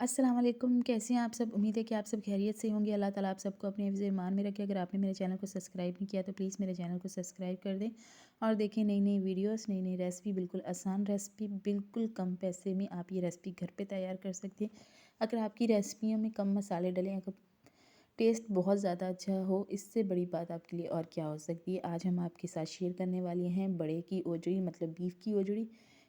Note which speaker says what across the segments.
Speaker 1: अस्सलाम वालेकुम, कैसे हैं आप सब? उम्मीद है कि आप सब खैरियत से होंगे। अल्लाह ताला आप सबको अपने हिफ्ज़ ईमान में रखे। अगर आपने मेरे चैनल को सब्सक्राइब नहीं किया तो प्लीज़ मेरे चैनल को सब्सक्राइब कर दें और देखें नई नई वीडियोस, नई नई रेसिपी, बिल्कुल आसान रेसिपी, बिल्कुल कम पैसे में आप ये रेसिपी घर पे तैयार कर सकते हैं। अगर आपकी रेसिपियों में कम मसाले डलें, अगर टेस्ट बहुत ज़्यादा अच्छा हो, इससे बड़ी बात आपके लिए और क्या हो सकती है। आज हम आपके साथ शेयर करने वाले हैं बड़े की ओजड़ी, मतलब बीफ की ओजड़ी।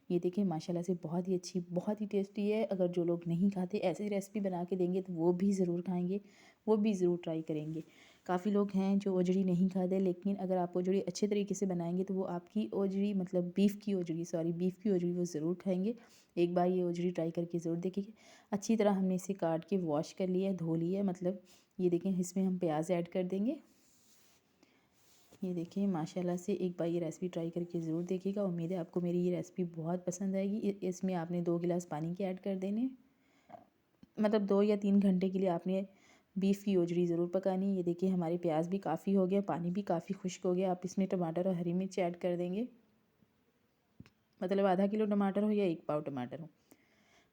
Speaker 1: ये देखिए माशाल्लाह से बहुत ही अच्छी, बहुत ही टेस्टी है। अगर जो लोग नहीं खाते ऐसी रेसिपी बना के देंगे तो वो भी ज़रूर खाएंगे, वो भी ज़रूर ट्राई करेंगे। काफ़ी लोग हैं जो ओजड़ी नहीं खाते, लेकिन अगर आप ओजड़ी अच्छे तरीके से बनाएंगे तो वो आपकी ओजड़ी, मतलब बीफ की ओजड़ी, सॉरी बीफ की ओजड़ी, वो ज़रूर खाएंगे। एक बार ये ओजड़ी ट्राई करके ज़रूर देखिए। अच्छी तरह हमने इसे काट के वॉश कर लिया है, धो लिया है। मतलब ये देखें, इसमें हम प्याज ऐड कर देंगे। ये देखिए माशाल्लाह से एक बार ये रेसिपी ट्राई करके ज़रूर देखिएगा। उम्मीद है आपको मेरी ये रेसिपी बहुत पसंद आएगी। इसमें आपने 2 गिलास पानी के ऐड कर देने, मतलब 2 या 3 घंटे के लिए आपने बीफ की ओजड़ी ज़रूर पकानी। ये देखिए हमारे प्याज भी काफ़ी हो गया, पानी भी काफ़ी खुश्क हो गया। आप इसमें टमाटर और हरी मिर्च ऐड कर देंगे, मतलब आधा किलो टमाटर हो या 1 पाव टमाटर हो।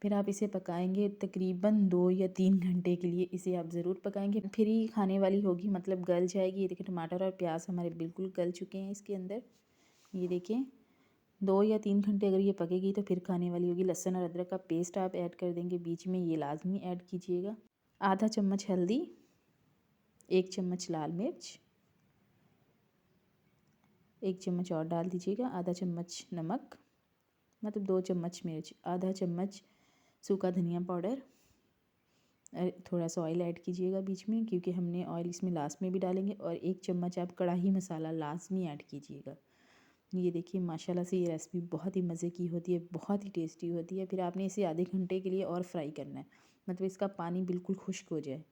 Speaker 1: फिर आप इसे पकाएंगे तकरीबन 2 या 3 घंटे के लिए, इसे आप ज़रूर पकाएंगे। फिर ही खाने वाली होगी, मतलब गल जाएगी। ये देखिए टमाटर और प्याज हमारे बिल्कुल गल चुके हैं इसके अंदर। ये देखें 2 या 3 घंटे अगर ये पकेगी तो फिर खाने वाली होगी। लहसुन और अदरक का पेस्ट आप ऐड कर देंगे बीच में, ये लाजमी ऐड कीजिएगा। आधा चम्मच हल्दी, 1 चम्मच लाल मिर्च, 1 चम्मच और डाल दीजिएगा। आधा चम्मच नमक, मतलब 2 चम्मच मिर्च, आधा चम्मच सूखा धनिया पाउडर। थोड़ा सा ऑयल ऐड कीजिएगा बीच में, क्योंकि हमने ऑयल इसमें लास्ट में भी डालेंगे। और 1 चम्मच आप कढ़ाई मसाला लाजमी ऐड कीजिएगा। ये देखिए माशाल्लाह से ये रेसिपी बहुत ही मज़े की होती है, बहुत ही टेस्टी होती है। फिर आपने इसे आधे घंटे के लिए और फ्राई करना है, मतलब इसका पानी बिल्कुल खुश्क हो जाए,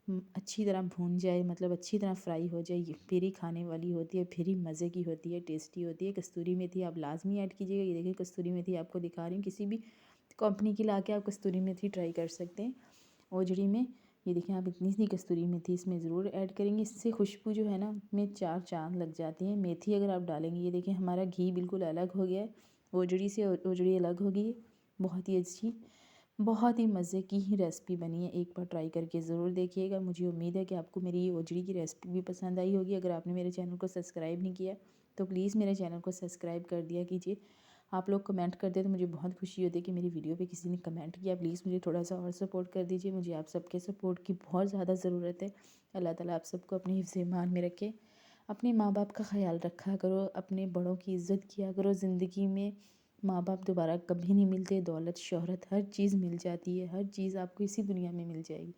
Speaker 1: अच्छी तरह भून जाए, मतलब अच्छी तरह फ्राई हो जाए। ये फिर ही खाने वाली होती है, फिर ही मज़े की होती है, टेस्टी होती है। कस्तूरी मेथी आप लाजमी ऐड कीजिएगा। ये देखिए कस्तूरी मेथी आपको दिखा रही हूँ, किसी भी कंपनी की ला के आप कस्तूरी मेथी ट्राई कर सकते हैं ओजड़ी में। ये देखें आप इतनी सी कस्तूरी मेथी इसमें ज़रूर ऐड करेंगे, इससे खुशबू जो है ना में 4 चाँद लग जाती हैं। मेथी अगर आप डालेंगे, ये देखें हमारा घी बिल्कुल अलग हो गया है, ओजड़ी से ओजड़ी अलग हो गई है। बहुत ही अच्छी, बहुत ही मज़े की ही रेसिपी बनी है। एक बार ट्राई करके ज़रूर देखिएगा। मुझे उम्मीद है कि आपको मेरी ये ओजड़ी की रेसिपी भी पसंद आई होगी। अगर आपने मेरे चैनल को सब्सक्राइब नहीं किया तो प्लीज़ मेरे चैनल को सब्सक्राइब कर दिया कीजिए। आप लोग कमेंट करते तो मुझे बहुत खुशी होती है कि मेरी वीडियो पे किसी ने कमेंट किया। प्लीज़ मुझे थोड़ा सा और सपोर्ट कर दीजिए, मुझे आप सबके सपोर्ट की बहुत ज़्यादा ज़रूरत है। अल्लाह ताला आप सबको अपने हिफ्ज़ ईमान में रखे। अपने माँ बाप का ख्याल रखा करो, अपने बड़ों की इज़्ज़त किया करो। ज़िंदगी में माँ बाप दोबारा कभी नहीं मिलते। दौलत शोहरत हर चीज़ मिल जाती है, हर चीज़ आपको इसी दुनिया में मिल जाएगी,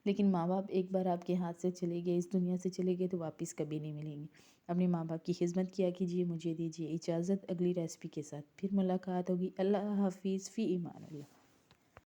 Speaker 1: लेकिन माँ बाप एक बार आपके हाथ से चले गए, इस दुनिया से चले गए तो वापस कभी नहीं मिलेंगे। अपने माँ बाप की खिदमत किया कीजिए। मुझे दीजिए इजाज़त, अगली रेसिपी के साथ फिर मुलाकात होगी। अल्लाह हाफिज़, फ़ी ईमान अल्लाह।